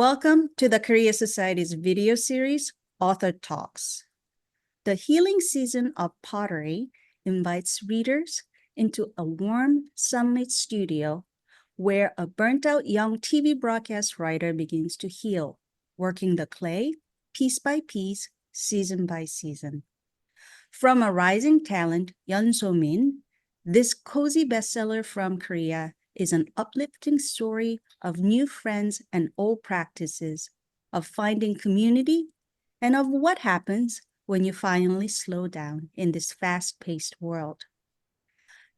Welcome to the Korea Society's video series, Author Talks. The healing season of pottery invites readers into a warm, sunlit studio where a burnt-out young TV broadcast writer begins to heal, working the clay piece by piece, season by season. From a rising talent, Yeon So-min, this cozy bestseller from Korea is an uplifting story of new friends and old practices, of finding community, and of what happens when you finally slow down in this fast-paced world.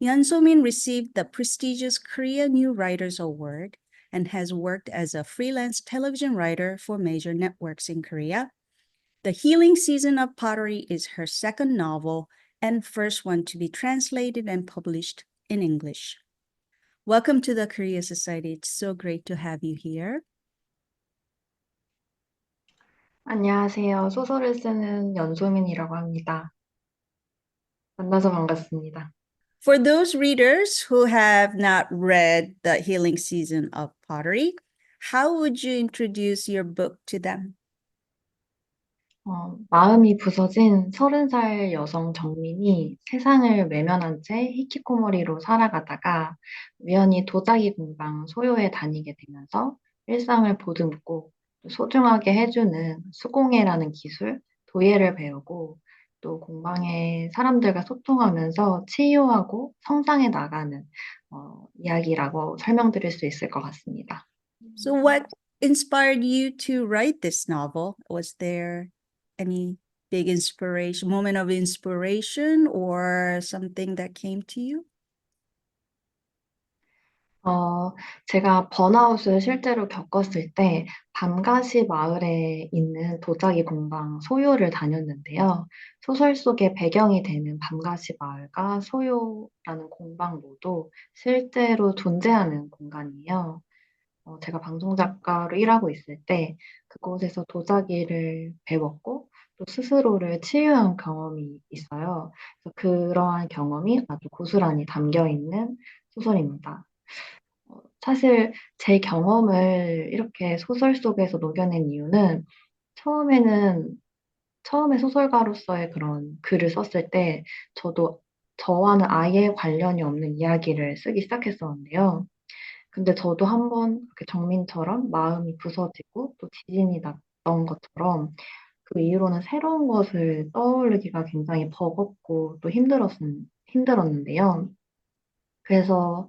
Yeon So-min received the prestigious Korea New Writers Award and has worked as a freelance television writer for major networks in Korea. The Healing Season of Pottery is her second novel and first one to be translated and published in English. Welcome to the Korea Society. It's so great to have you here. 안녕하세요. 소설을 쓰는 연소민이라고 합니다. 만나서 반갑습니다. For those readers who have not read The Healing Season of Pottery, how would you introduce your book to them? 마음이 부서진 30살 여성 정민이 세상을 외면한 채 히키코모리로 살아가다가 우연히 도자기 공방 소요에 다니게 되면서 일상을 보듬고 또 소중하게 해주는 수공예라는 기술, 도예를 배우고 또 공방의 사람들과 소통하면서 치유하고 성장해 나가는 이야기라고 설명드릴 수 있을 것 같습니다. So what inspired you to write this novel? Was there any big inspiration, moment of inspiration or something that came to you? 제가 번아웃을 실제로 겪었을 때 밤가시 마을에 있는 도자기 공방 소요를 다녔는데요. 소설 속의 배경이 되는 밤가시 마을과 소요라는 공방모두 실제로 존재하는 공간이에요. 제가 방송 작가로 일하고 있을 때 그곳에서 도자기를 배웠고 또 스스로를 치유한 경험이 있어요. 그래서 그러한 경험이 아주 고스란히 담겨 있는 소설입니다. 사실 제 경험을 이렇게 소설 속에서 녹여낸 이유는 처음에 소설가로서의 그런 글을 썼을 때 저도 저와는 아예 관련이 없는 이야기를 쓰기 시작했었는데요. 근데 저도 한번 그렇게 정민처럼 마음이 부서지고 또 지진이 났던 것처럼 그 이후로는 새로운 것을 떠올리기가 굉장히 버겁고 또 힘들었는데요. 그래서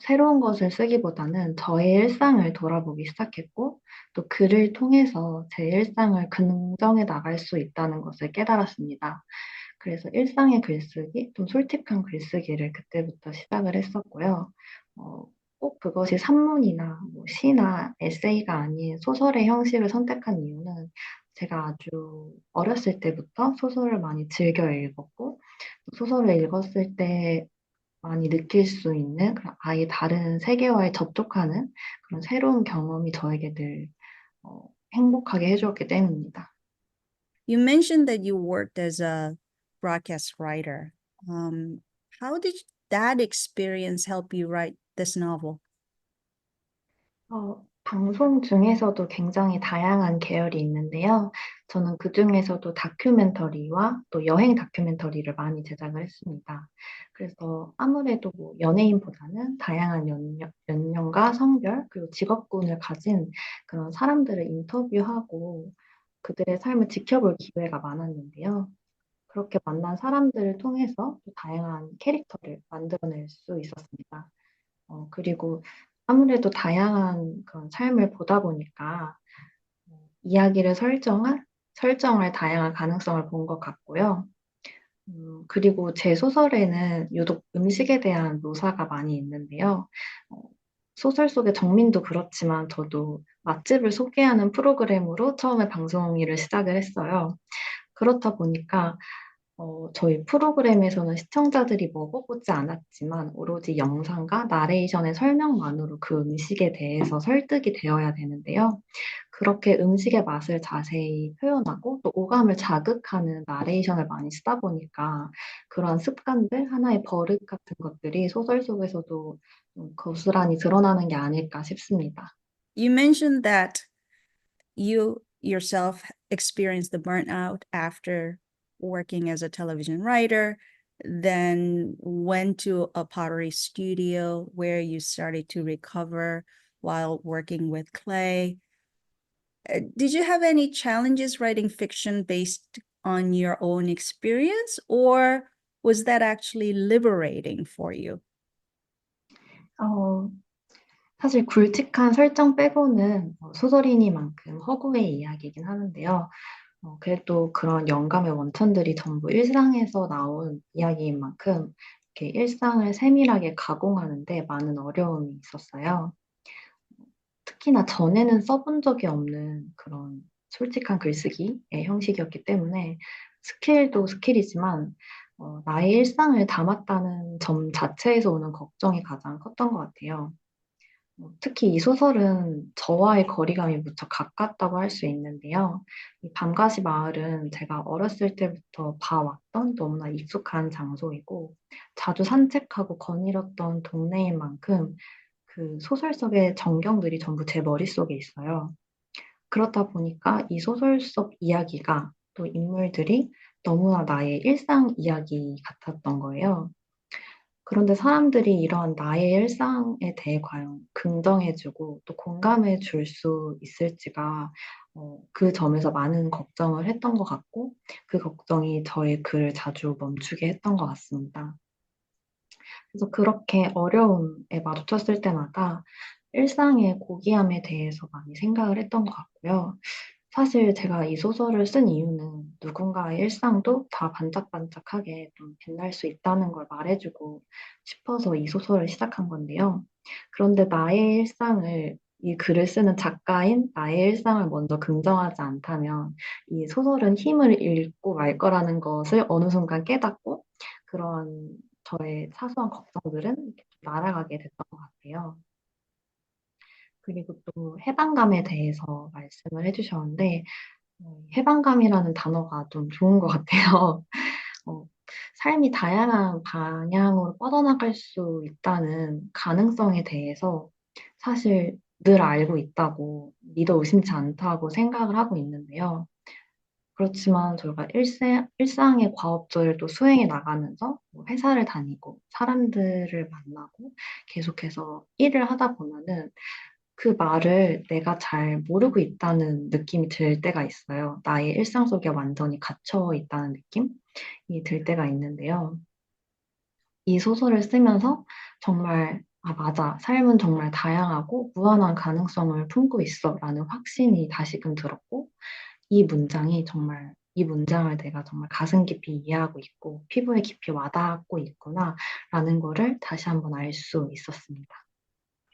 새로운 것을 쓰기보다는 저의 일상을 돌아보기 시작했고 또 글을 통해서 제 일상을 긍정해 나갈 수 있다는 것을 깨달았습니다. 그래서 일상의 글쓰기, 좀 솔직한 글쓰기를 그때부터 시작을 했었고요. 꼭 그것이 산문이나 뭐 시나 에세이가 아닌 소설의 형식을 선택한 이유는 제가 아주 어렸을 때부터 소설을 많이 즐겨 읽었고 소설을 읽었을 때 많이 느낄 수 있는 그런 아예 다른 세계와의 접촉하는 그런 새로운 경험이 저에게 늘 행복하게 해주었기 때문입니다. You mentioned that you worked as a broadcast writer. How did that experience help you write this novel? 방송 중에서도 굉장히 다양한 계열이 있는데요. 저는 그중에서도 다큐멘터리와 또 여행 다큐멘터리를 많이 제작을 했습니다. 그래서 아무래도 뭐 연예인보다는 다양한 연령과 성별 그리고 직업군을 가진 그런 사람들을 인터뷰하고 그들의 삶을 지켜볼 기회가 많았는데요. 그렇게 만난 사람들을 통해서 또 다양한 캐릭터를 만들어낼 수 있었습니다. 그리고 아무래도 다양한 그런 삶을 보다 보니까 이야기를 설정할 다양한 가능성을 본 것 같고요. 그리고 제 소설에는 유독 음식에 대한 묘사가 많이 있는데요. 소설 속의 정민도 그렇지만 저도 맛집을 소개하는 프로그램으로 처음에 방송 일을 시작을 했어요. 그렇다 보니까 저희 프로그램에서는 시청자들이 먹어보지 않았지만 오로지 영상과 나레이션의 설명만으로 그 음식에 대해서 설득이 되어야 되는데요. 그렇게 음식의 맛을 자세히 표현하고 또 오감을 자극하는 나레이션을 많이 쓰다 보니까 그러한 습관들, 하나의 버릇 같은 것들이 소설 속에서도 좀 고스란히 드러나는 게 아닐까 싶습니다. You mentioned that you yourself experienced the burnout after working as a television writer, then went to a pottery studio where you started to recover while working with clay. Did you have any challenges writing fiction based on your own experience, or was that actually liberating for you? 어, 사실 굵직한 설정 빼고는 소설이니만큼 허구의 이야기이긴 하는데요. 그래도 그런 영감의 원천들이 전부 일상에서 나온 이야기인 만큼 이렇게 일상을 세밀하게 가공하는 데 많은 어려움이 있었어요. 특히나 전에는 써본 적이 없는 그런 솔직한 글쓰기의 형식이었기 때문에 스킬도 스킬이지만 나의 일상을 담았다는 점 자체에서 오는 걱정이 가장 컸던 것 같아요. 특히 이 소설은 저와의 거리감이 무척 가깝다고 할 수 있는데요. 이 밤가시 마을은 제가 어렸을 때부터 봐왔던 너무나 익숙한 장소이고 자주 산책하고 거닐었던 동네인 만큼 그 소설 속의 전경들이 전부 제 머릿속에 있어요. 그렇다 보니까 이 소설 속 이야기가 또 인물들이 너무나 나의 일상 이야기 같았던 거예요. 그런데 사람들이 이러한 나의 일상에 대해 과연 긍정해 주고 또 공감해 줄 수 있을지가 그 점에서 많은 걱정을 했던 것 같고 그 걱정이 저의 글을 자주 멈추게 했던 것 같습니다. 그래서 그렇게 어려움에 마주쳤을 때마다 일상의 고귀함에 대해서 많이 생각을 했던 것 같고요. 사실 제가 이 소설을 쓴 이유는 누군가의 일상도 다 반짝반짝하게 좀 빛날 수 있다는 걸 말해주고 싶어서 이 소설을 시작한 건데요. 그런데 나의 일상을 이 글을 쓰는 작가인 나의 일상을 먼저 긍정하지 않다면 이 소설은 힘을 잃고 말 거라는 것을 어느 순간 깨닫고 그런 저의 사소한 걱정들은 이렇게 좀 날아가게 됐던 것 같아요. 그리고 또 해방감에 대해서 말씀을 해주셨는데 해방감이라는 단어가 좀 좋은 것 같아요. 어, 삶이 다양한 방향으로 뻗어나갈 수 있다는 가능성에 대해서 사실 늘 알고 있다고 믿어 의심치 않다고 생각을 하고 있는데요. 그렇지만 저희가 일상의 과업들을 또 수행해 나가면서 뭐 회사를 다니고 사람들을 만나고 계속해서 일을 하다 보면은 그 말을 내가 잘 모르고 있다는 느낌이 들 때가 있어요. 나의 일상 속에 완전히 갇혀 있다는 느낌이 들 때가 있는데요. 이 소설을 쓰면서 정말 '아 맞아. 삶은 정말 다양하고 무한한 가능성을 품고 있어.'라는 확신이 다시금 들었고 이 문장을 내가 정말 가슴 깊이 이해하고 있고 '피부에 깊이 와닿고 있구나.'라는 거를 다시 한번 알 수 있었습니다.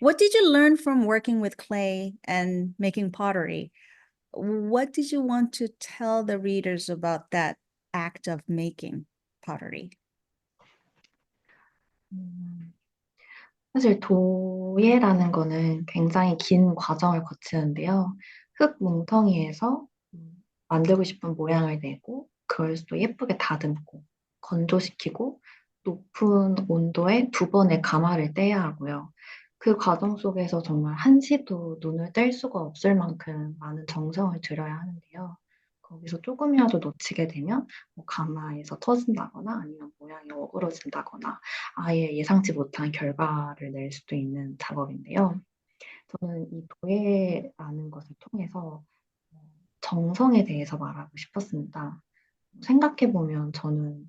What did you learn from working with clay and making pottery? What did you want to tell the readers about that act of making pottery? 음. 사실 도예라는 거는 굉장히 긴 과정을 거치는데요. 흙 뭉텅이에서 만들고 싶은 모양을 내고 그걸 또 예쁘게 다듬고 건조시키고 높은 온도에 두 번의 가마를 떼야 하고요. 그 과정 속에서 정말 한시도 눈을 뗄 수가 없을 만큼 많은 정성을 들여야 하는데요. 거기서 조금이라도 놓치게 되면 뭐 가마에서 터진다거나 아니면 모양이 어그러진다거나 아예 예상치 못한 결과를 낼 수도 있는 작업인데요. 저는 이 도예라는 것을 통해서 어 정성에 대해서 말하고 싶었습니다. 생각해 보면 저는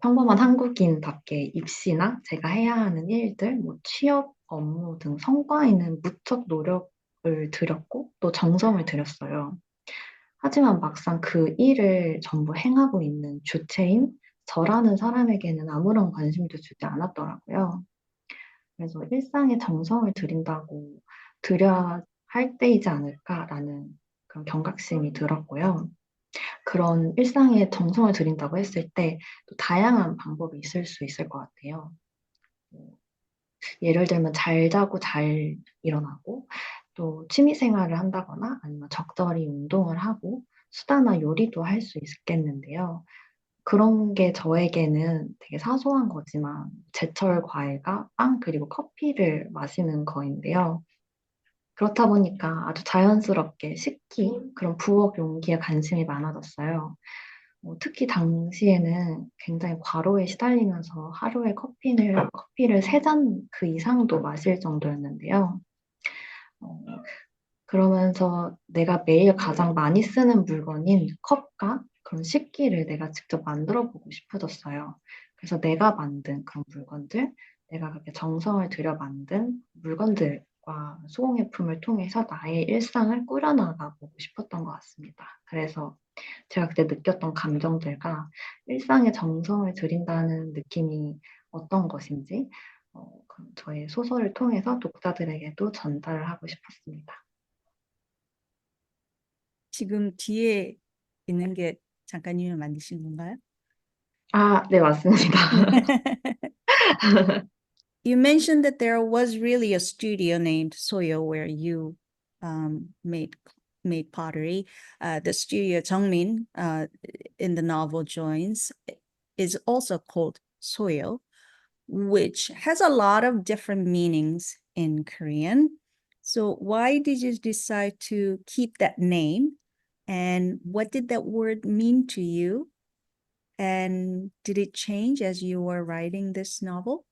평범한 한국인답게 입시나 제가 해야 하는 일들, 뭐 취업, 업무 등 성과에는 무척 노력을 들였고 또 정성을 들였어요. 하지만 막상 그 일을 전부 행하고 있는 주체인 저라는 사람에게는 아무런 관심도 주지 않았더라고요. 그래서 '일상에 정성을 들인다고 들여야 할 때이지 않을까.'라는 그런 경각심이 들었고요. 그런 일상에 정성을 들인다고 했을 때 또 다양한 방법이 있을 수 있을 것 같아요. 뭐 예를 들면 잘 자고 잘 일어나고 또 취미 생활을 한다거나 아니면 적절히 운동을 하고 수다나 요리도 할 수 있겠는데요. 그런 게 저에게는 되게 사소한 거지만 제철 과일과 빵 그리고 커피를 마시는 거인데요. 그렇다 보니까 아주 자연스럽게 식기, 그런 부엌 용기에 관심이 많아졌어요. 특히 당시에는 굉장히 과로에 시달리면서 하루에 커피를 3잔 그 이상도 마실 정도였는데요. 어, 그러면서 내가 매일 가장 많이 쓰는 물건인 컵과 그런 식기를 내가 직접 만들어 보고 싶어졌어요. 그래서 내가 만든 그런 물건들, 내가 그렇게 정성을 들여 만든 물건들과 수공예품을 통해서 나의 일상을 꾸려나가 보고 싶었던 것 같습니다. 그래서 제가 그때 느꼈던 감정들과 일상에 정성을 들인다는 느낌이 어떤 것인지 저의 소설을 통해서 독자들에게도 전달을 하고 싶었습니다. 지금 뒤에 있는 게 작가님이 만드신 건가요? 아, 네, 맞습니다. You mentioned that there was really a studio named Soyo where you made pottery. The studio Jungmin in the novel joins is also called Soyo, which has a lot of different meanings in Korean. So why did you decide to keep that name? And what did that word mean to you? And did it change as you were writing this novel?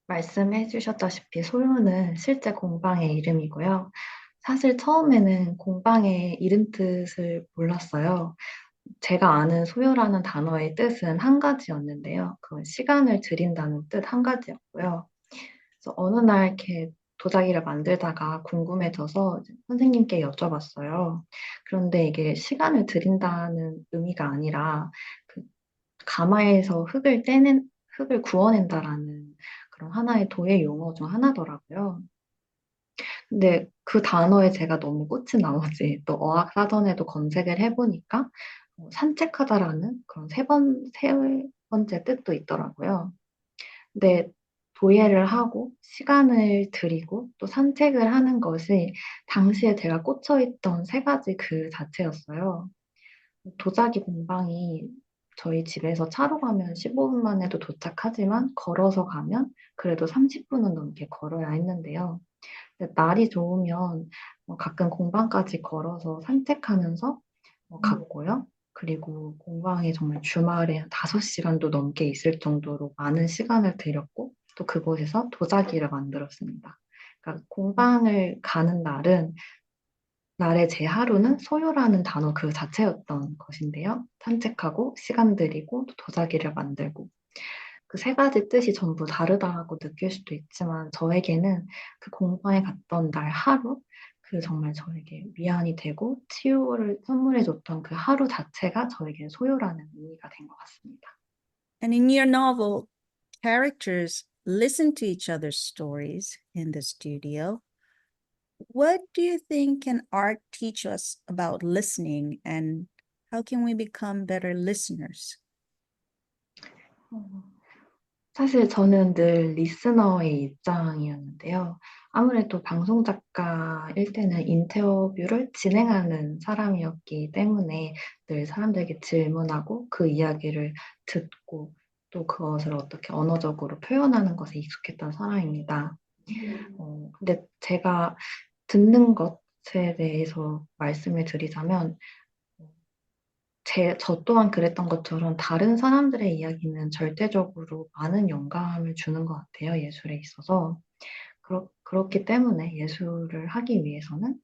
말씀해 주셨다시피 소요는 실제 공방의 이름이고요. 사실 처음에는 공방의 이름 뜻을 몰랐어요. 제가 아는 소요라는 단어의 뜻은 한 가지였는데요. 그건 시간을 들인다는 뜻 한 가지였고요. 그래서 어느 날 이렇게 도자기를 만들다가 궁금해져서 이제 선생님께 여쭤봤어요. 그런데 이게 시간을 들인다는 의미가 아니라 그 가마에서 흙을 구워낸다라는 그런 하나의 도예 용어 중 하나더라고요. 근데 그 단어에 제가 너무 꽂힌 나머지 또 어학사전에도 검색을 해보니까 산책하다라는 그런 세 번째 뜻도 있더라고요. 근데 도예를 하고 시간을 들이고 또 산책을 하는 것이 당시에 제가 꽂혀 있던 세 가지 그 자체였어요. 도자기 공방이 저희 집에서 차로 가면 15분 만에도 도착하지만 걸어서 가면 그래도 30분은 넘게 걸어야 했는데요. 근데 날이 좋으면 가끔 공방까지 걸어서 산책하면서 갔고요. 그리고 공방에 정말 주말에 한 5시간도 넘게 있을 정도로 많은 시간을 들였고 또 그곳에서 도자기를 만들었습니다. 그러니까 공방을 가는 날의 제 하루는 소요라는 단어 그 자체였던 것인데요. 산책하고 시간 들이고 또 도자기를 만들고 그 세 가지 뜻이 전부 다르다고 느낄 수도 있지만 저에게는 그 공방에 갔던 날 하루 그 정말 저에게 위안이 되고 치유를 선물해 줬던 그 하루 자체가 저에게 소요라는 의미가 된 것 같습니다. And in your novel, characters listen to each other's stories in the studio. What do you think can art teach us about listening and how can we become better listeners? 어, 사실 저는 늘 리스너의 입장이었는데요. 아무래도 방송 작가일 때는 인터뷰를 진행하는 사람이었기 때문에 늘 사람들에게 질문하고 그 이야기를 듣고 또 그것을 어떻게 언어적으로 표현하는 것에 익숙했던 사람입니다. 근데 제가 듣는 것에 대해서 말씀을 드리자면 저 또한 그랬던 것처럼 다른 사람들의 이야기는 절대적으로 많은 영감을 주는 것 같아요, 예술에 있어서. 그렇기 때문에 예술을 하기 위해서는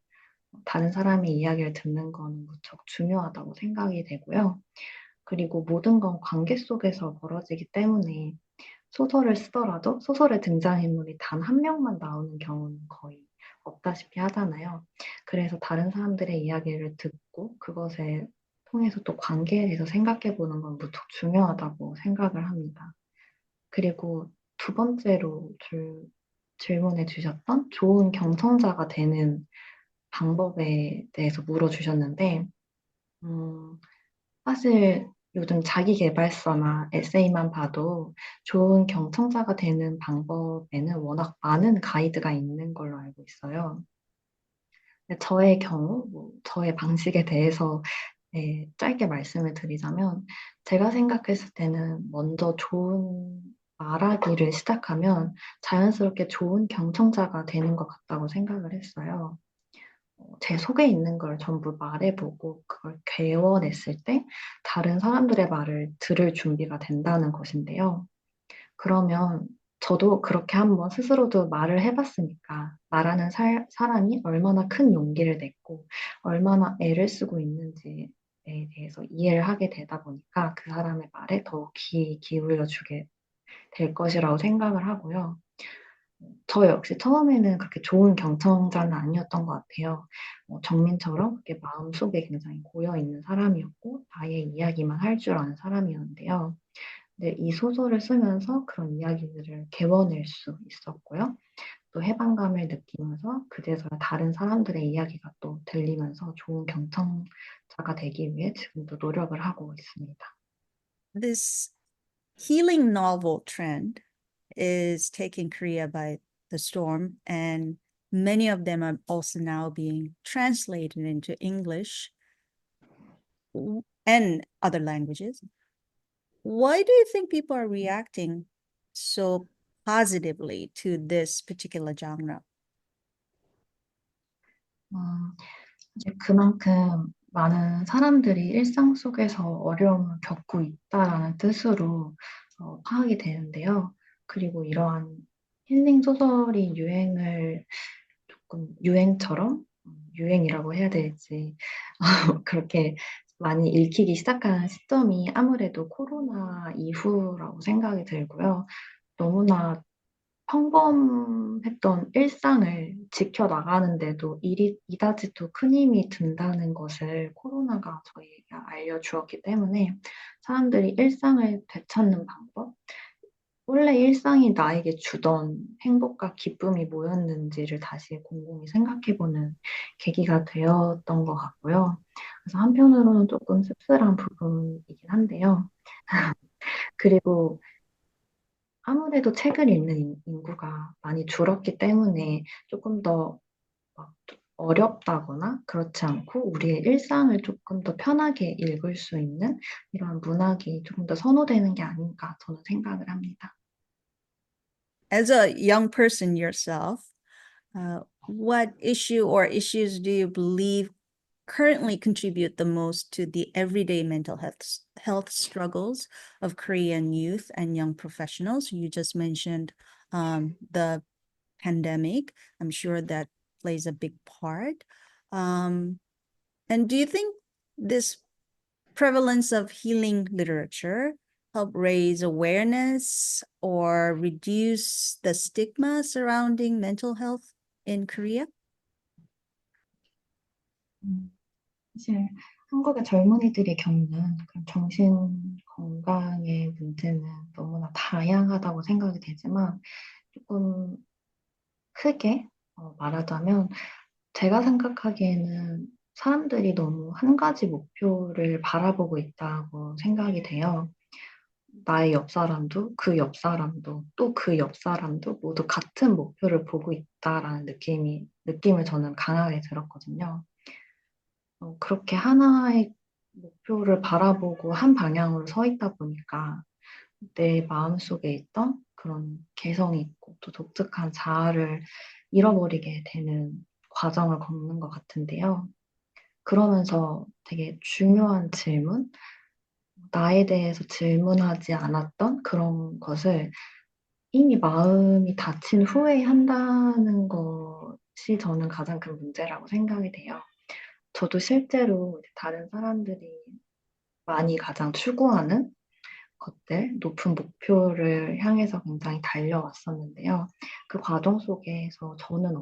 다른 사람의 이야기를 듣는 건 무척 중요하다고 생각이 되고요. 그리고 모든 건 관계 속에서 벌어지기 때문에 소설을 쓰더라도 소설의 등장인물이 단 한 명만 나오는 경우는 거의 없다시피 하잖아요. 그래서 다른 사람들의 이야기를 듣고 그것에 통해서 또 관계에 대해서 생각해 보는 건 무척 중요하다고 생각을 합니다. 그리고 두 번째로 질문해 주셨던 좋은 경청자가 되는 방법에 대해서 물어주셨는데, 음, 사실 요즘 자기계발서나 에세이만 봐도 좋은 경청자가 되는 방법에는 워낙 많은 가이드가 있는 걸로 알고 있어요. 근데 저의 경우, 저의 방식에 대해서 짧게 말씀을 드리자면, 제가 생각했을 때는 먼저 좋은 말하기를 시작하면 자연스럽게 좋은 경청자가 되는 것 같다고 생각을 했어요. 제 속에 있는 걸 전부 말해보고 그걸 개워냈을 때 다른 사람들의 말을 들을 준비가 된다는 것인데요. 그러면 저도 그렇게 한번 스스로도 말을 해봤으니까 말하는 사람이 얼마나 큰 용기를 냈고 얼마나 애를 쓰고 있는지에 대해서 이해를 하게 되다 보니까 그 사람의 말에 더욱 귀 기울여 주게 될 것이라고 생각을 하고요. 저 역시 처음에는 그렇게 좋은 경청자는 아니었던 것 같아요. 정민처럼 그렇게 마음속에 굉장히 고여있는 사람이었고 나의 이야기만 할 줄 아는 사람이었는데요. 근데 이 소설을 쓰면서 그런 이야기들을 개워낼 수 있었고요. 또 해방감을 느끼면서 그제서야 다른 사람들의 이야기가 또 들리면서 좋은 경청자가 되기 위해 지금도 노력을 하고 있습니다. This healing novel trend is taking Korea by the storm, and many of them are also now being translated into English and other languages. Why do you think people are reacting so positively to this particular genre? 음, 이제 그만큼 많은 사람들이 일상 속에서 어려움을 겪고 있다라는 뜻으로 파악이 되는데요. 그리고 이러한 힐링 소설이 유행을 조금 유행처럼 유행이라고 해야 될지 그렇게 많이 읽히기 시작한 시점이 아무래도 코로나 이후라고 생각이 들고요. 너무나 평범했던 일상을 지켜나가는데도 이다지도 큰 힘이 든다는 것을 코로나가 저희에게 알려주었기 때문에 사람들이 일상을 되찾는 방법, 원래 일상이 나에게 주던 행복과 기쁨이 뭐였는지를 다시 곰곰이 생각해보는 계기가 되었던 것 같고요. 그래서 한편으로는 조금 씁쓸한 부분이긴 한데요. 그리고 아무래도 책을 읽는 인구가 많이 줄었기 때문에 조금 더 막 어렵다거나 그렇지 않고 우리의 일상을 조금 더 편하게 읽을 수 있는 이런 문학이 조금 더 선호되는 게 아닌가 저는 생각을 합니다. As a young person yourself, what issue or issues do you believe currently contribute the most to the everyday mental health struggles of Korean youth and young professionals? You just mentioned the pandemic. I'm sure that plays a big part. And do you think this prevalence of healing literature help raise awareness or reduce the stigma surrounding mental health in Korea? 음, 사실 한국의 젊은이들이 겪는 그런 정신 건강의 문제는 너무나 다양하다고 생각이 되지만 조금 크게 말하자면 제가 생각하기에는 사람들이 너무 한 가지 목표를 바라보고 있다고 생각이 돼요. 나의 옆 사람도 그 옆 사람도 또 그 옆 사람도 모두 같은 목표를 보고 있다라는 느낌을 저는 강하게 들었거든요. 그렇게 하나의 목표를 바라보고 한 방향으로 서 있다 보니까 내 마음속에 있던 그런 개성이 있고 또 독특한 자아를 잃어버리게 되는 과정을 겪는 것 같은데요. 그러면서 되게 중요한 질문, 나에 대해서 질문하지 않았던 그런 것을 이미 마음이 다친 후에 한다는 것이 저는 가장 큰 문제라고 생각이 돼요. 저도 실제로 다른 사람들이 많이 가장 추구하는 것들, 높은 목표를 향해서 굉장히 달려왔었는데요. 그 과정 속에서 저는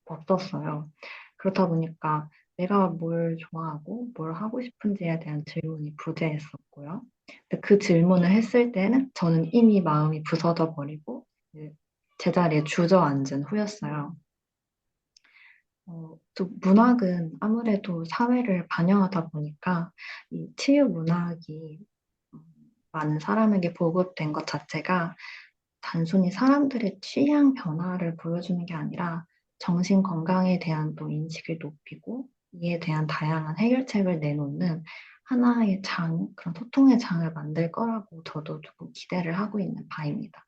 없었어요. 그렇다 보니까 내가 뭘 좋아하고 뭘 하고 싶은지에 대한 질문이 부재했었고요. 근데 그 질문을 했을 때는 저는 이미 마음이 부서져 버리고 이제 제자리에 주저앉은 후였어요. 또 문학은 아무래도 사회를 반영하다 보니까 이 치유 문학이 음, 많은 사람에게 보급된 것 자체가 단순히 사람들의 취향 변화를 보여주는 게 아니라 정신 건강에 대한 또 인식을 높이고 이에 대한 다양한 해결책을 내놓는 하나의 그런 소통의 장을 만들 거라고 저도 조금 기대를 하고 있는 바입니다.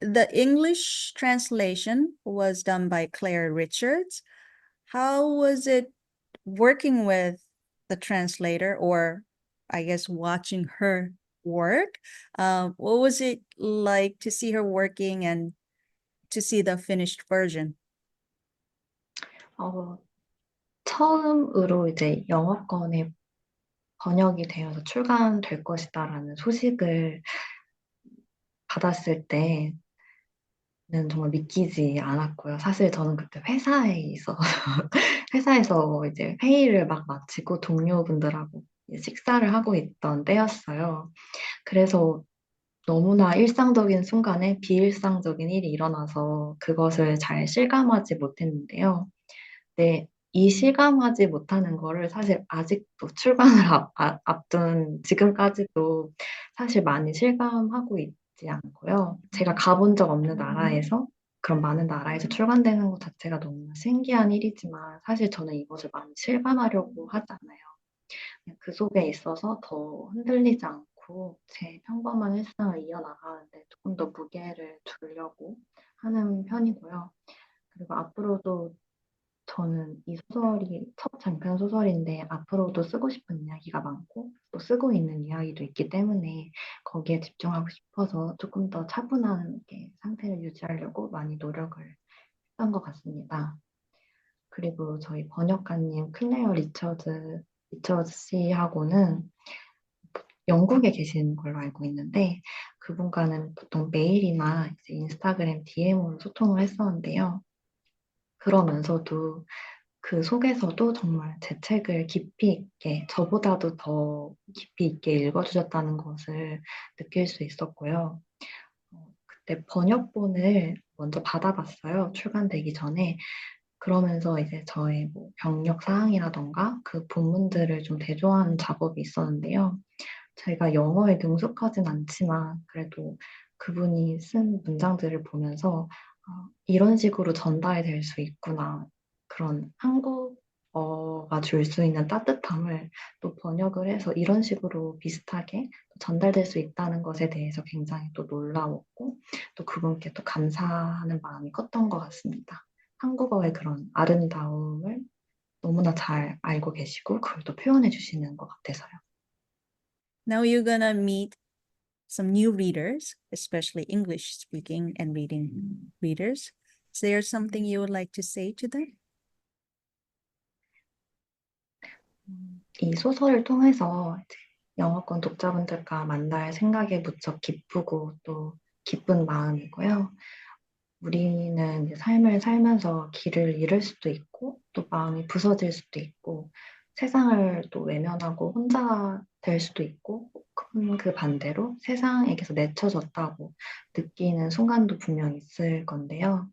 The English translation was done by Claire Richards. How was it working with the translator, or I guess watching her work? What was it like to see her working and to see the finished version? 어, 처음으로 이제 영어권에 번역이 되어서 출간될 것이다라는 소식을 받았을 때는 정말 믿기지 않았고요. 사실 저는 그때 회사에 있어서 회사에서 이제 회의를 막 마치고 동료분들하고 식사를 하고 있던 때였어요. 그래서 너무나 일상적인 순간에 비일상적인 일이 일어나서 그것을 잘 실감하지 못했는데요. 네, 이 실감하지 못하는 거를 사실 아직도 출간을 앞둔 지금까지도 사실 많이 실감하고 있지 않고요. 제가 가본 적 없는 나라에서 그런 많은 나라에서 출간되는 것 자체가 너무 신기한 일이지만 사실 저는 이것을 많이 실감하려고 하지 않아요. 그냥 그 속에 있어서 더 흔들리지 않고 제 평범한 일상을 이어나가는데 조금 더 무게를 두려고 하는 편이고요. 그리고 앞으로도 저는 이 소설이 첫 장편 소설인데 앞으로도 쓰고 싶은 이야기가 많고 또 쓰고 있는 이야기도 있기 때문에 거기에 집중하고 싶어서 조금 더 차분한 상태를 유지하려고 많이 노력을 했던 것 같습니다. 그리고 저희 번역가님 클레어 리처드 씨하고는 영국에 계신 걸로 알고 있는데 그분과는 보통 메일이나 이제 인스타그램 DM으로 소통을 했었는데요. 그러면서도 그 속에서도 정말 제 책을 깊이 있게, 저보다도 더 깊이 있게 읽어주셨다는 것을 느낄 수 있었고요. 그때 번역본을 먼저 받아봤어요. 출간되기 전에. 그러면서 이제 저의 뭐 병력 사항이라던가 그 본문들을 좀 대조하는 작업이 있었는데요. 제가 영어에 능숙하진 않지만 그래도 그분이 쓴 문장들을 보면서 이런 식으로 전달이 될 수 있구나. 그런 한국어가 줄 수 있는 따뜻함을 또 번역을 해서 이런 식으로 비슷하게 전달될 수 있다는 것에 대해서 굉장히 또 놀라웠고 또 그분께 또 감사하는 마음이 컸던 것 같습니다. 한국어의 그런 아름다움을 너무나 잘 알고 계시고 그걸 또 표현해 주시는 것 같아서요. Now you're gonna meet some new readers, especially English speaking and reading readers. Is there something you would like to say to them? 이 소설을 통해서 이제 영어권 독자분들과 만날 생각에 무척 기쁘고 또 기쁜 마음이고요. 우리는 이제 삶을 살면서 길을 잃을 수도 있고 또 마음이 부서질 수도 있고 세상을 또 외면하고 혼자 될 수도 있고 그 반대로 세상에게서 내쳐졌다고 느끼는 순간도 분명 있을 건데요.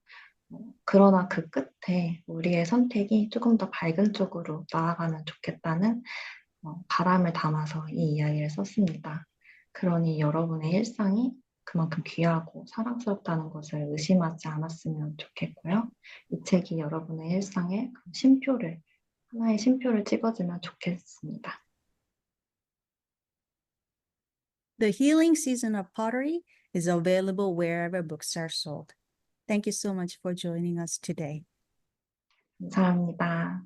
그러나 그 끝에 우리의 선택이 조금 더 밝은 쪽으로 나아가면 좋겠다는 바람을 담아서 이 이야기를 썼습니다. 그러니 여러분의 일상이 그만큼 귀하고 사랑스럽다는 것을 의심하지 않았으면 좋겠고요. 이 책이 여러분의 일상에 하나의 쉼표를 찍어주면 좋겠습니다. The Healing Season of Pottery is available wherever books are sold. Thank you so much for joining us today. 감사합니다.